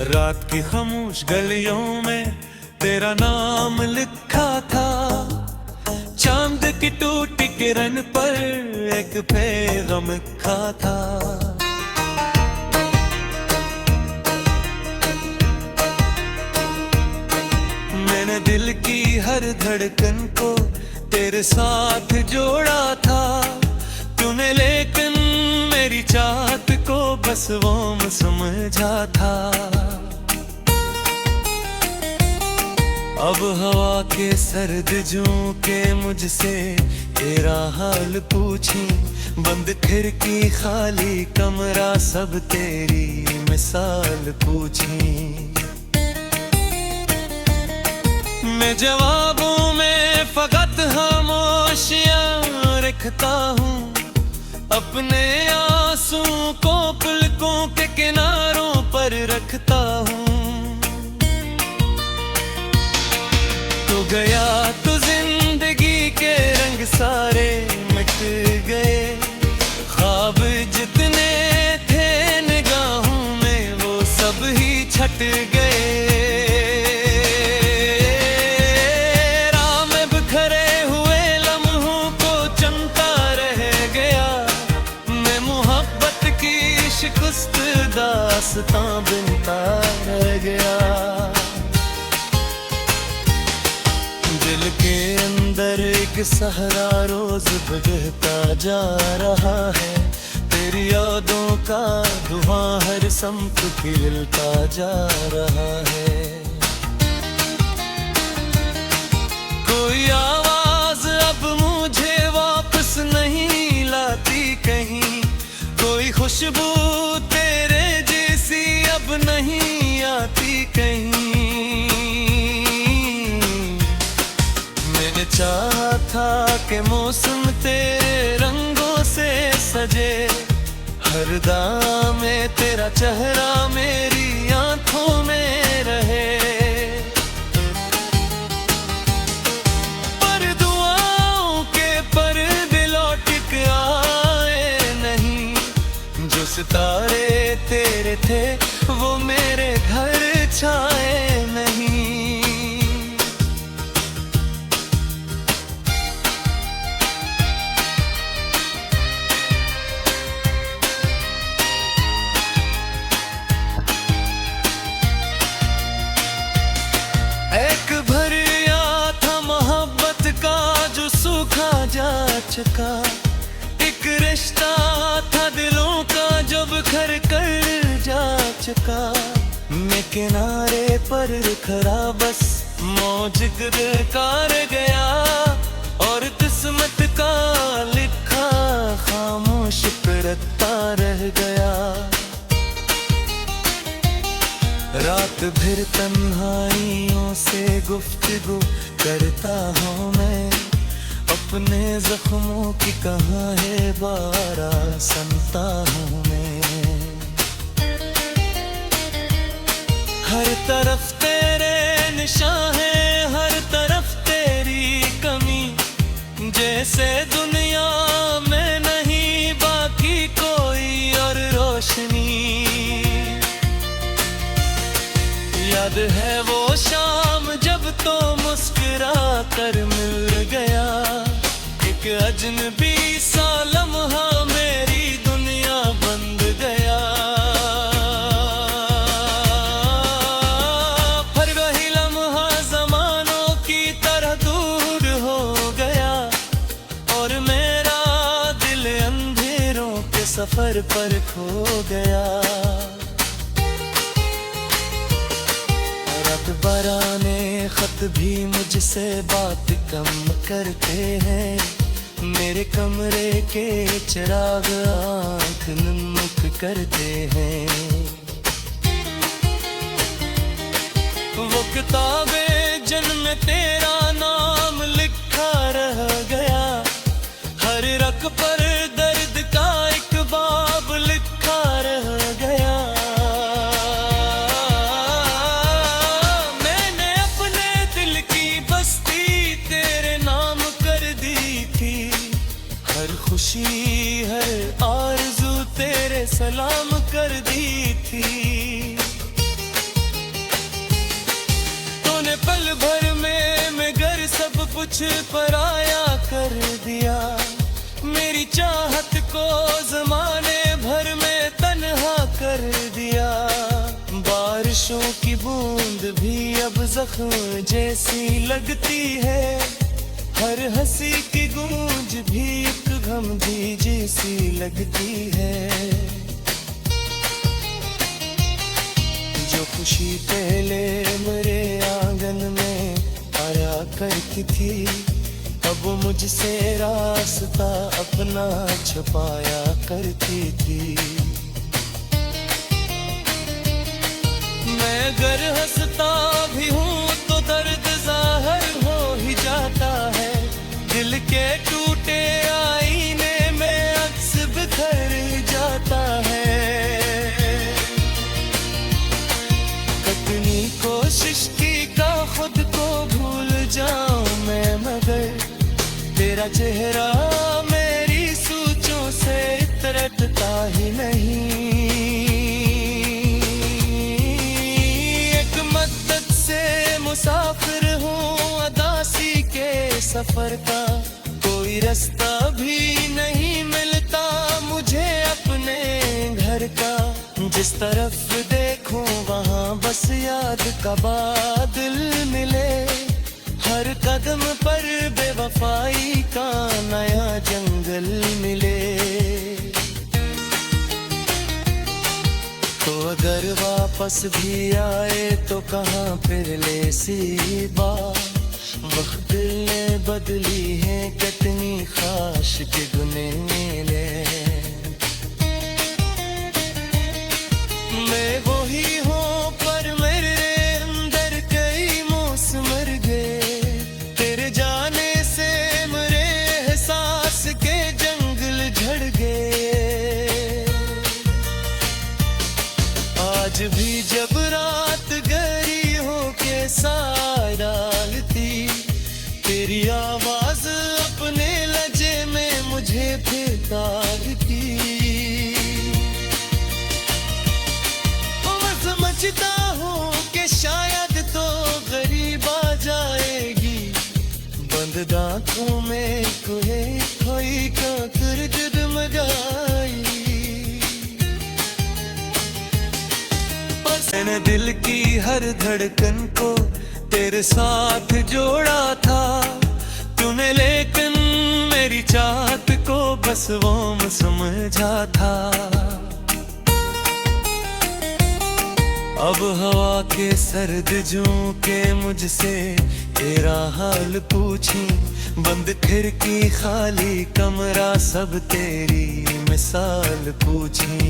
रात की खामोश गलियों में तेरा नाम लिखा था। चांद की टूटी किरण पर एक पैगाम लिखा था। मैंने दिल की हर धड़कन को तेरे साथ जोड़ा था। तूने लेकिन मेरी चाहत को बस वो मैं समझा था। अब हवा के सर्द झोंके मुझसे तेरा हाल पूछी। बंद खिड़की खाली कमरा सब तेरी मिसाल पूछी। मैं जवाबों में फकत खामोशियां रखता हूँ। अपने आंसू को पलकों के किनारों पर रखता हूँ। तो गया तो जिंदगी के रंग सारे मिट गए। ख्वाब जितने थे निगाहों में वो सब ही छट गए। राह में बिखरे हुए लम्हों को चमता रह गया। मैं मोहब्बत की शिकस्त दास्तां बिनता रह गया। दिल के अंदर एक सहरा रोज बहता जा रहा है। तेरी यादों का धुआं हर समत खिलता जा रहा है। कोई आवाज अब मुझे वापस नहीं लाती कहीं। कोई खुशबू तेरे जैसी अब नहीं आती कहीं। चाहा था कि मौसम तेरे रंगों से सजे। हर दाम में तेरा चेहरा मेरी आंखों में रहे। पर दुआओं के पर्दे लौट के आए नहीं। जो सितारे तेरे थे वो मेरे घर छाए नहीं। एक भरिया था मोहब्बत का जो सूखा जा चुका। एक रिश्ता था दिलों का जो बिखर कर जा चुका। मैं किनारे पर खड़ा बस मौज कर गया। और किस्मत का लिखा खामोश करता रह गया। रात भर तन्हाइयों से गुफ्तगू करता हूँ मैं। अपने जख्मों की कहाँ है बारा सुनता हूँ मैं। हर तरफ तेरे निशान है, हर तरफ तेरी कमी। जैसे दुनिया में नहीं बाकी कोई और रोशनी। याद है वो शाम जब तो मुस्कुरा कर मिल गया। एक अजनबी सा लम्हा मेरी दुनिया बंद गया। पर वही लम्हा ज़मानों की तरह दूर हो गया। और मेरा दिल अंधेरों के सफर पर खो गया। बराने खत भी मुझसे बात कम करते हैं। मेरे कमरे के चिराग आँख नम करते हैं। वो किताबें जिनमें तेरा नाम लिखा रह गया। हर रख पर दर्द का एक बाब लिखा रह गया। खुशी हर आरज़ू तेरे सलाम कर दी थी। पराया कर दिया। मेरी चाहत को ज़माने भर में तन्हा कर दिया। बारिशों की बूंद भी अब जख्म जैसी लगती है। हर हंसी की गूंज भी एक गमगी जैसी लगती है। जो खुशी पहले मेरे आंगन में आया करती थी, अब मुझसे रास्ता अपना छुपाया करती थी। मैं अगर हंसता भी हूँ तो दर्द जाहिर हो ही जाता है। दिल के टूटे आईने में अक्स बिखर जाता है। कितनी कोशिश की का खुद को भूल जाऊं मैं, मगर तेरा चेहरा मेरी सोचों से तरटता ही नहीं। एक मद्दत से मुसाफिर हूँ अदासी के सफर का। कोई रास्ता भी नहीं मिलता मुझे अपने घर का। जिस तरफ देखूं वहाँ बस याद का बादल मिले। हर कदम पर बेवफाई का नया जंगल मिले। तो अगर वापस भी आए तो कहाँ फिर ले सीबा। वक्त ने बदली है कितनी खाश के गुने मिले। मैं वही हूँ पर मेरे अंदर कई मौसम मर गए। तेरे जाने से मेरे एहसास के जंगल झड़ गए। आज भी जब रात गहरी हो के साय डालती, तेरी आवाज अपने लहजे में मुझे फिर ताकती। समझता हूँ कि शायद तो गरीब आ जाएगी। बंद आँखों में कोई का कर डगमगाई। मैंने दिल की हर धड़कन को तेरे साथ जोड़ा था तूने, लेकिन मेरी चाहत को बस वो मैं समझा था। अब हवा के सर्द झोंके मुझसे तेरा हाल पूछी। बंद खिड़की खाली कमरा सब तेरी मिसाल पूछी।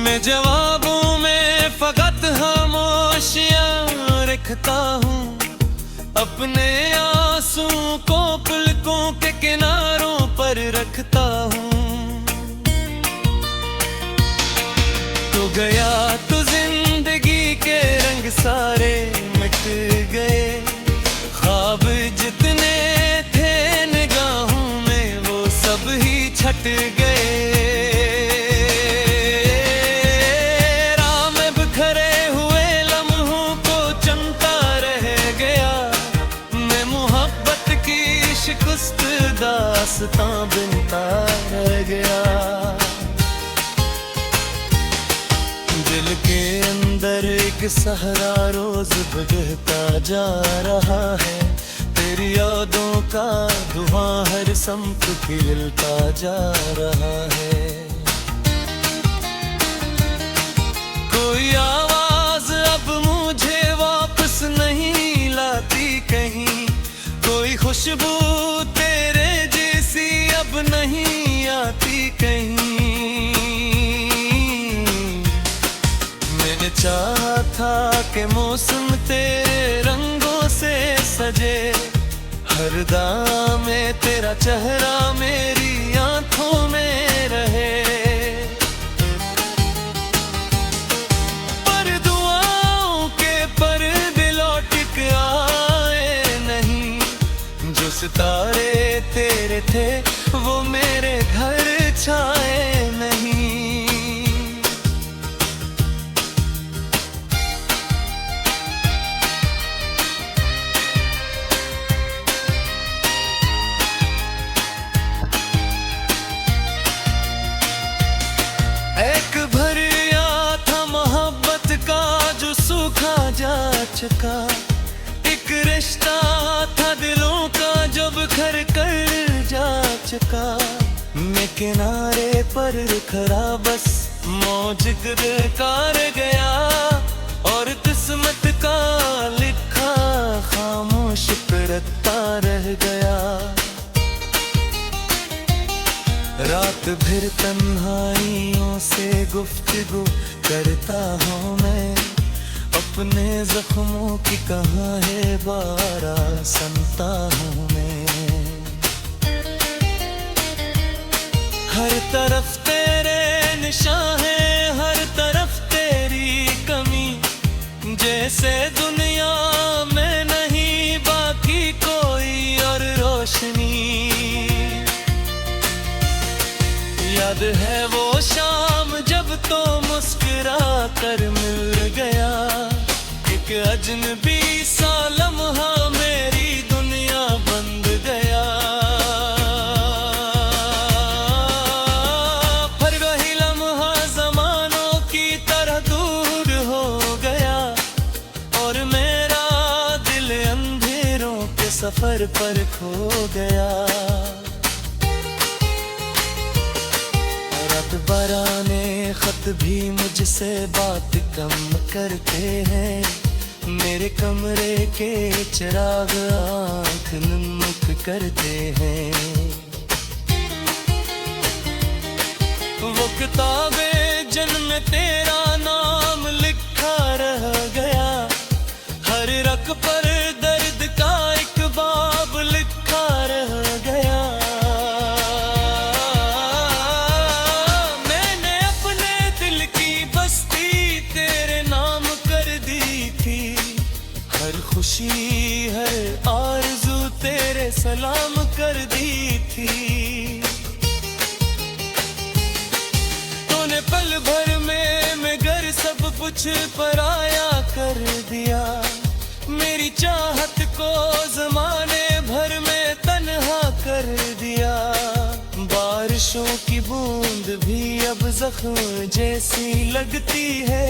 मैं जवाबों में फकत खामोशियां रखता हूँ। अपने आंसू को पलकों के किनारों पर रखता हूँ। तो गया तो जिंदगी के रंग सारे मिट गए। ख्वाब जितने थे निगाहों में वो सब ही छट गए। राह में बिखरे हुए लम्हों को चमता रह गया। मैं मोहब्बत की शिकस्त दास्तां बिनता रह गया। दिल के अंदर एक सहरा रोज बहता जा रहा है। तेरी यादों का धुआं हर समत खिलता जा रहा है। कोई आवाज अब मुझे वापस नहीं लाती कहीं। कोई खुशबू तेरे जैसी अब नहीं आती कहीं। चाहा था कि मौसम तेरे रंगों से सजे। हर दाम में तेरा चेहरा मेरी आंखों में रहे। पर दुआओं के पर्दे लौट के आए नहीं। जो सितारे तेरे थे वो मेरे घर छाए नहीं। चुका। एक रिश्ता था दिलों का जो बिखर कर जा चुका। मैं किनारे पर खड़ा बस मौज कार गया, और किस्मत का लिखा खामोश रखता रह गया। रात भर तन्हाइयों से गुफ्तगू करता हूँ मैं, अपने जख्मों की कहाँ है बारा सुनता हूँ मैं। हर तरफ तेरे निशान है, हर तरफ तेरी कमी, जैसे दुनिया में नहीं बाकी कोई और रोशनी। याद है वो शाम जब तो मुस्कुरा कर मिल गया, एक अजनबी सा लम्हा मेरी दुनिया बंद गया। पर वही लम्हा जमानों की तरह दूर हो गया, और मेरा दिल अंधेरों के सफर पर खो गया। बराने खत भी मुझसे बात कम करते हैं, मेरे कमरे के चिराग आँख नम करते हैं। वो किताबें जिनमें तेरा नाम लिखा रह गया, हर रक पर दर्द का एक बाब लिखा रह गया। हर खुशी हर आरज़ू तेरे सलाम कर दी थी। तूने पल भर में मगर सब कुछ पराया कर दिया, मेरी चाहत को ज़माने भर में तन्हा कर दिया। बारिशों की बूंद भी अब जख्म जैसी लगती है,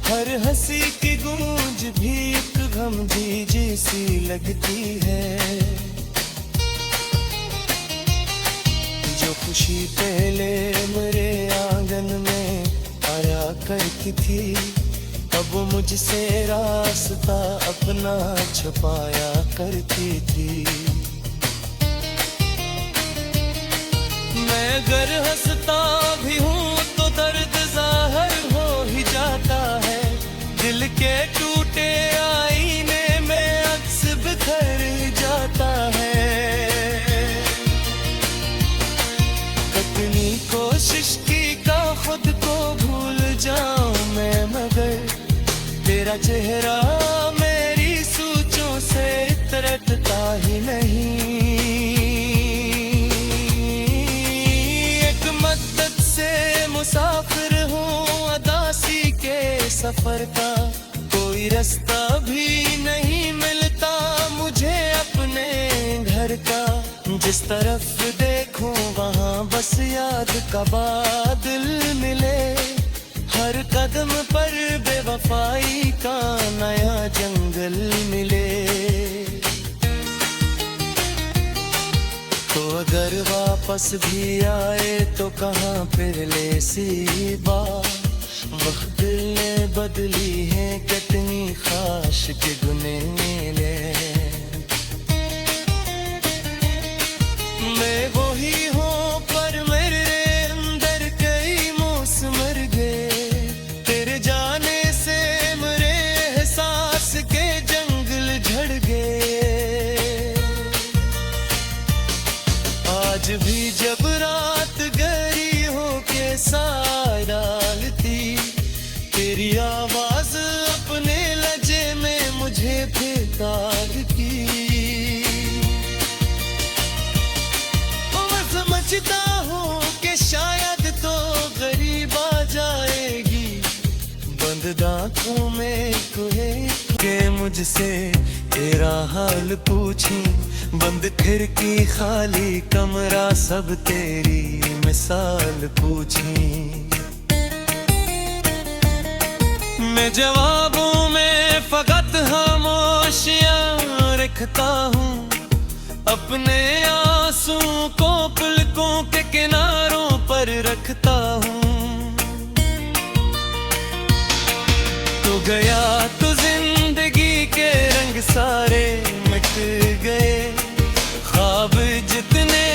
हर हंसी की गूंज भी एक गम भी जैसी लगती है। जो खुशी पहले मेरे आंगन में आया करती थी, अब मुझसे रास्ता अपना छुपाया करती थी। मैं अगर हंसता भी हूँ तो दर्द जाहिर हो ही जाता है, दिल के टूटे आईने में अक्स बिखर जाता है। कितनी कोशिश की का खुद को भूल जाऊं मैं, मगर तेरा चेहरा मेरी सोचों से तरटता ही नहीं। एक मद्दत से मुसाफिर हूँ अदासी के सफर का, कोई रास्ता भी नहीं मिलता मुझे अपने घर का। जिस तरफ देखूं वहाँ बस याद का बादल मिले, हर कदम पर बेवफाई का नया जंगल मिले। तो अगर वापस भी आए तो कहाँ फिर ले सी बात, वक्त ने बदली है कितनी खाश के गुने मिले। मैं वही हूँ पर मेरे अंदर कई मौसम मर गए, तेरे जाने से मेरे एहसास के जंगल झड़ गए। आज भी जब रात गहरी हो के साय डालती, तेरी आवाज अपने लहजे में मुझे भेदारती। मैं समझता हूँ कि शायद तो गरीब आ जाएगी, बंद आंखों में कोई के मुझसे तेरा हाल पूछी, बंद खिड़की खाली कमरा सब तेरी मिसाल पूछी। मैं जवाबों में फकत खामोशियां रखता हूँ, अपने आंसू को पलकों के किनारों पर रखता हूँ। तू गया तो जिंदगी के रंग सारे मिट गए, ख्वाब जितने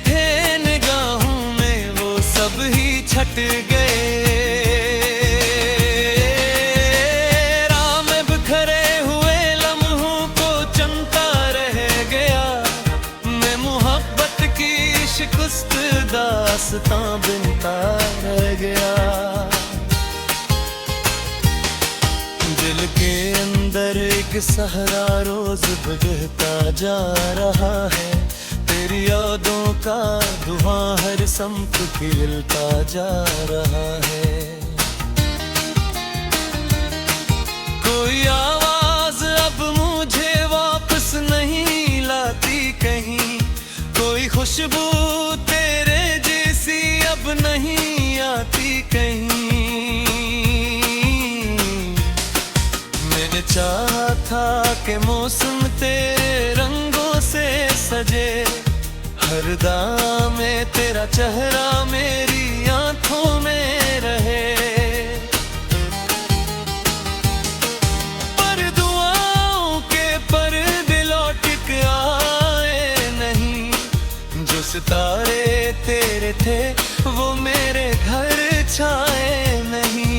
थे निगाहों में वो सब ही छट गए। राह में बिखरे हुए लम्हों को चमता रह गया, मैं मोहब्बत की शिकस्त दास्तां बिनता रह गया। दिल के अंदर एक सहरा रोज बहता जा रहा है, तेरी यादों का धुआं हर समत खिलता जा रहा है। कोई आवाज अब मुझे वापस नहीं लाती कहीं, कोई खुशबू तेरे जैसी अब नहीं आती कहीं। मैंने चाहा था कि मौसम तेरे रंगों से सजे, हर दाम में तेरा चेहरा मेरी आंखों में रहे। पर दुआओं के पर्दे लौट के आए नहीं, जो सितारे तेरे थे वो मेरे घर छाए नहीं।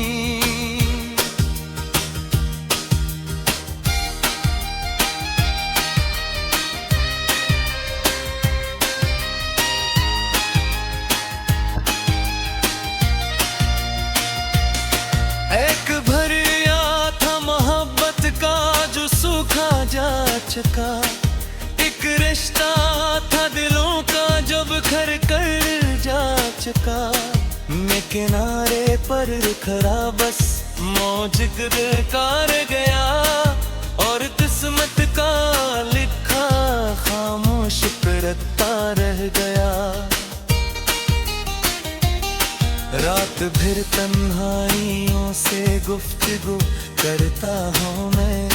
एक भरिया था मोहब्बत का जो सूखा जा चुका, एक रिश्ता था दिलों का जो बिखर कर जा चुका। मैं किनारे पर खड़ा बस मौज कर गया, और किस्मत का लिखा खामोश करता रह गया। रात भर तन्हाइयों से गुफ्तगू करता हूँ मैं,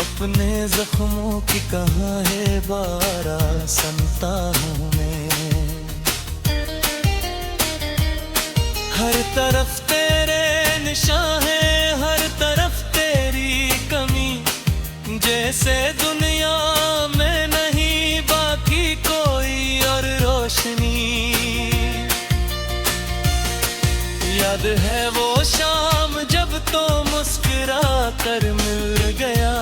अपने जख्मों की कहाँ है बारा सुनता हूँ मैं। हर तरफ तेरे निशान है, हर तरफ तेरी कमी, जैसे दुनिया में नहीं बाकी कोई और रोशनी। याद है वो शाम जब तो मुस्कुरा कर मिल गया,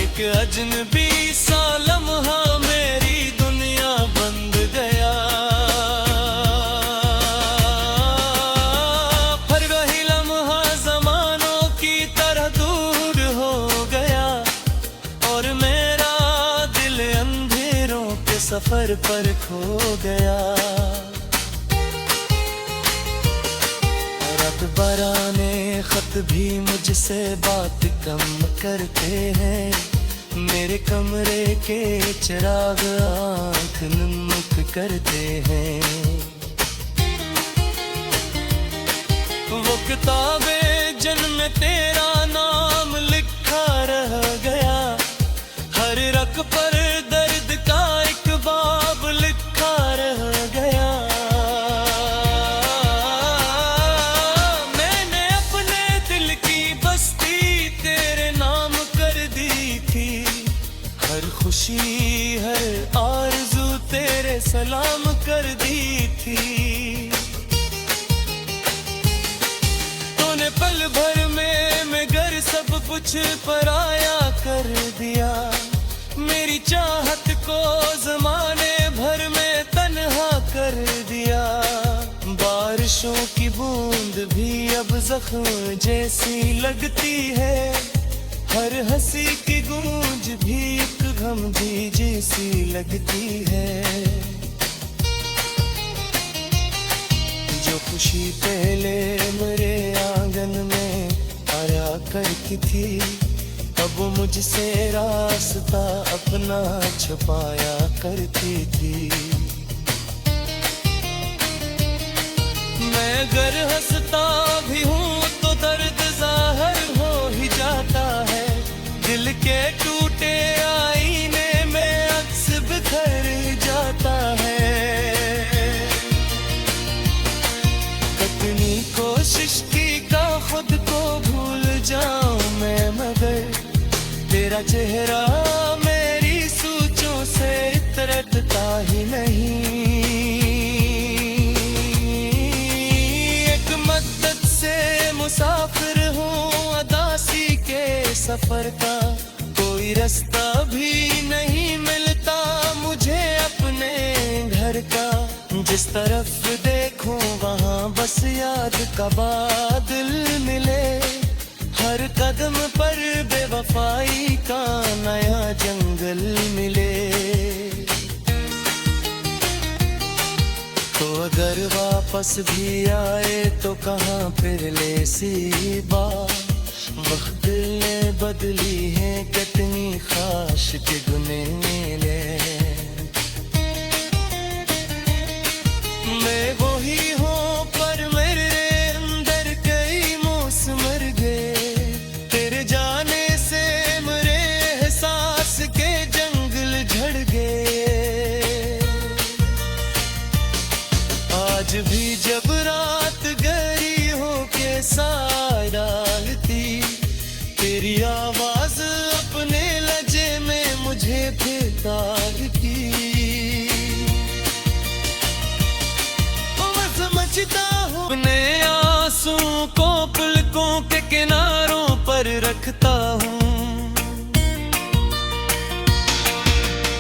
एक अजनबी सा लम्हा मेरी दुनिया बंद गया। फिर वही लम्हा जमानों की तरह दूर हो गया, और मेरा दिल अंधेरों के सफर पर खो गया। बराने खत भी मुझसे बात कम करते हैं, मेरे कमरे के चिराग आँख नम करते हैं। वो किताबें जिनमें तेरा नाम लिखा रह गया, हर रक पर दर्द का एक बाब लिखा रह गया। हर खुशी हर आरज़ू तेरे सलाम कर दी थी। तूने पल भर में मगर सब कुछ पराया कर दिया, मेरी चाहत को ज़माने भर में तन्हा कर दिया। बारिशों की बूंद भी अब जख्म जैसी लगती है, हर हंसी की गूंज भी एक गम भी जैसी लगती है। जो खुशी पहले मेरे आंगन में आया करती थी, अब मुझसे रास्ता अपना छुपाया करती थी। मैं अगर हंसता भी हूँ तो दर्द जाहिर हो ही जाता है, के टूटे आईने में अक्स बिखर जाता है। कितनी कोशिश की का खुद को भूल जाऊं मैं, मगर तेरा चेहरा मेरी सोचों से तरटता ही नहीं। एक मद्दत से मुसाफिर हूँ अदासी के सफर का, कोई रास्ता भी नहीं मिलता मुझे अपने घर का। जिस तरफ देखूं वहाँ बस याद का बादल मिले, हर कदम पर बेवफाई का नया जंगल मिले। तो अगर वापस भी आए तो कहाँ फिर ले सी बात, वक्त ने बदली है कितनी खाश के गुने ले। मैं वही हूँ पर मेरे अंदर कई मौसम मर गए, तेरे जाने से मेरे एहसास के जंगल झड़ गए। आज भी जब रात गहरी हो के साय डालती, तेरी आवाज अपने लहजे में मुझे फिरती। मैं समझता हूँ अपने आंसू को पलकों के किनारों पर रखता हूँ।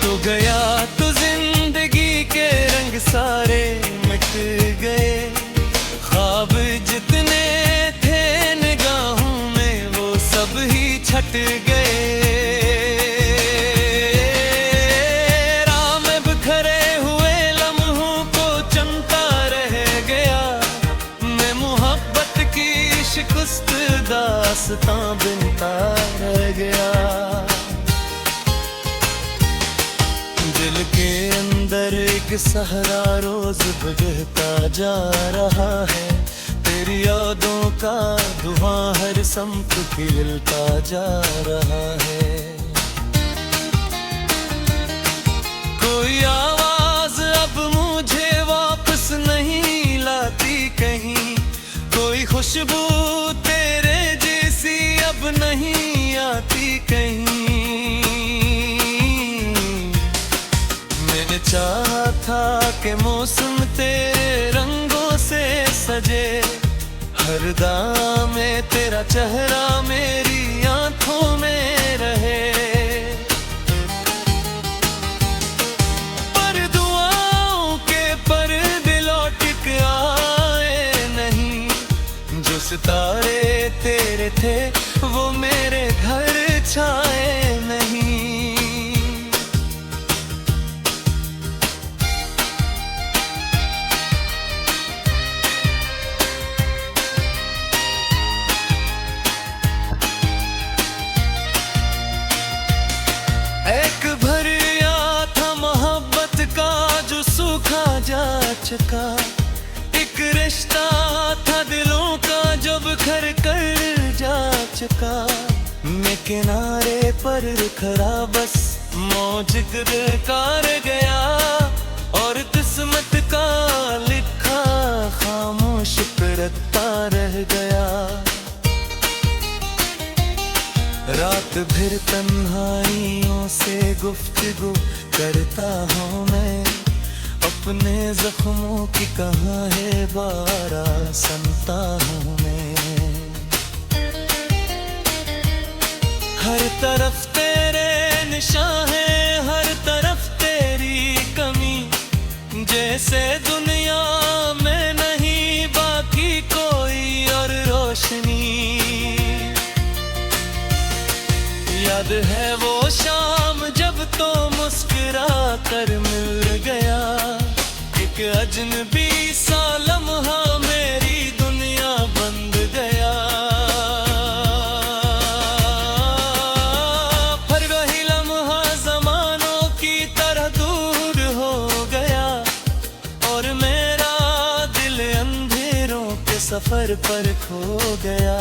तो गया तो जिंदगी के रंग सारे मिट गए, ख्वाब जितने थे निगाहों में वो सब ही छट गए। राह में बिखरे हुए लम्हों को चमता रह गया, मैं मोहब्बत की शिकस्त दास्तां बिनता रह गया। दिल के अंदर एक सहरा रोज बहता जा रहा है, तेरी यादों का धुआं हर समत खिलता जा रहा है। कोई आवाज अब मुझे वापस नहीं लाती कहीं, कोई खुशबू तेरे जैसी अब नहीं आती कहीं। मैंने चाहा था कि मौसम तेरे रंगों से सजे, हर दाम में तेरा चेहरा मेरी आंखों में रहे। पर दुआओं के पर्दे लौट के आए नहीं, जो सितारे तेरे थे वो मेरे घर छाए नहीं। एक भरिया था मोहब्बत का जो सूखा जा चुका, एक रिश्ता था दिलों का जो बिखर कर जा चुका। मैं किनारे पर खड़ा बस मौज कर गया, और किस्मत का लिखा खामोश रखता रह गया। रात भर तन्हाइयों से गुफ्तगू करता हूँ मैं, अपने जख्मों की कहाँ है बारा सुनता हूँ मैं। हर तरफ तेरे निशान है, हर तरफ तेरी कमी, जैसे दुनिया में नहीं बाकी कोई और रोशनी। याद है वो शाम जब तो मुस्कुरा कर मिल गया, एक अजनबी सा लम्हा मेरी दुनिया बंद गया। फिर वही लम्हा जमानों की तरह दूर हो गया, और मेरा दिल अंधेरों के सफर पर खो गया।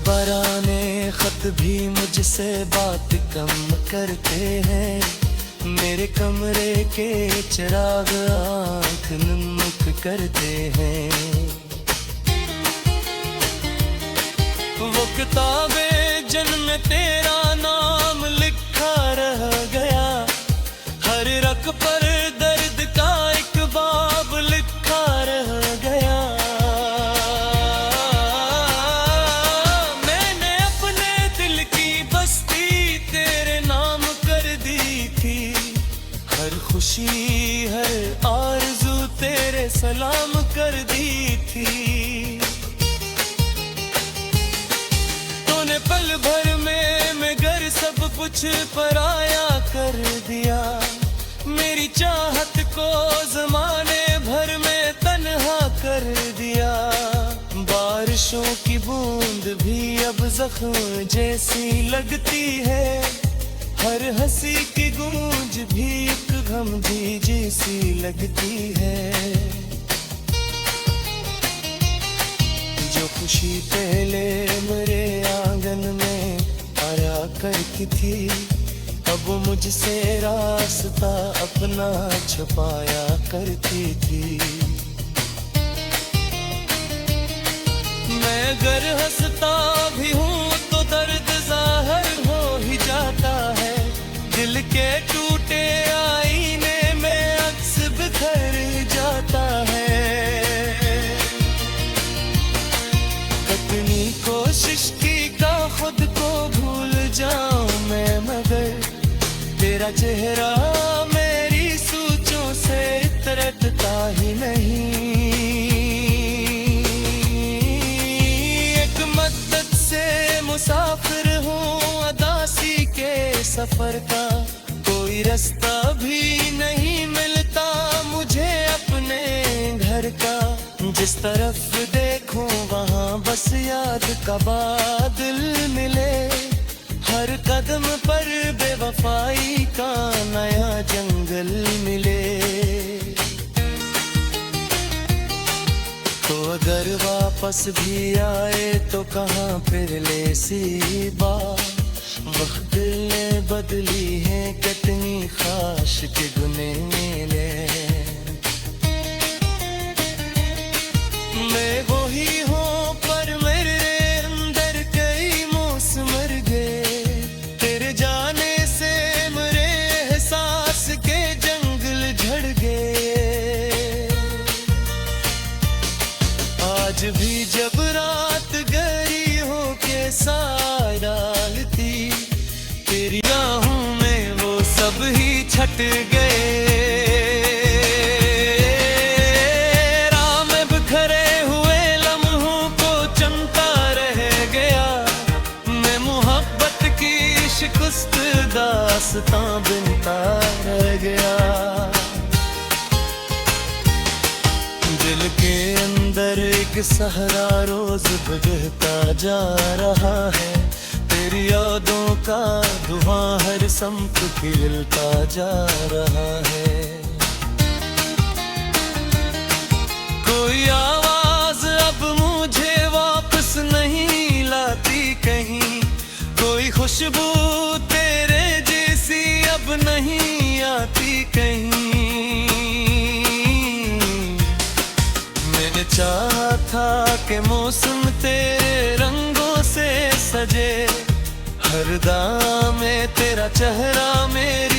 बराने खत भी मुझसे बात कम करते हैं। मेरे कमरे के चिराग आँख नम करते हैं। वो किताबें जिनमें तेरा नाम लिखा रह गया, हर रक पर दर्द का एक बाब लिखा रह गया। मैंने अपने दिल की बस्ती तेरे नाम कर दी थी, हर खुशी हर आरज़ू तेरे सलाम कर दी थी। तूने पल भर में मगर सब कुछ पराया कर दिया, मेरी चाहत को ज़माने भर में तन्हा कर दिया। बारिशों की बूंद भी अब जख्म जैसी लगती है, हर हंसी की गूंज भी एक गम भी जैसी लगती है। जो खुशी पहले मेरे आंगन में आया करती थी, अब मुझसे रास्ता अपना छुपाया करती थी। मैं अगर हंसता भी हूँ तो दर्द जाहिर हो ही जाता है, दिल के टूटे आईने में अक्स बिखर जाता है। कितनी कोशिश की का खुद को भूल जाऊं मैं, मगर तेरा चेहरा मेरी सोचों से तरटता ही नहीं। एक मद्दत से मुसाफिर हूँ अदासी के सफर का, कोई रास्ता भी नहीं मिलता मुझे अपने घर का। जिस तरफ देखूं वहाँ बस याद का बादल मिले, हर कदम पर बेवफाई का नया जंगल मिले। तो अगर वापस भी आए तो कहाँ फिर ले सी बात, वक्त ने बदली है कितनी खाश के गुने मिले। मैं वही हूँ पर मेरे अंदर कई मौसम मर गए, तेरे जाने से मेरे एहसास के जंगल झड़ गए। आज भी जब रात गहरी हो के साय डालती, तेरी राहों में वो सब ही छट गए। शिकस्त दास्तां बिनता रह गया, दिल के अंदर एक सहरा रोज बहता जा रहा है। तेरी यादों का धुआं हर समत खिलता जा रहा है। कोई आवाज अब मुझे वापस नहीं लाती कहीं, कोई खुशबू तेरे जैसी अब नहीं आती कहीं। मैंने चाहा था कि मौसम तेरे रंगों से सजे, हर दाम में तेरा चेहरा मेरी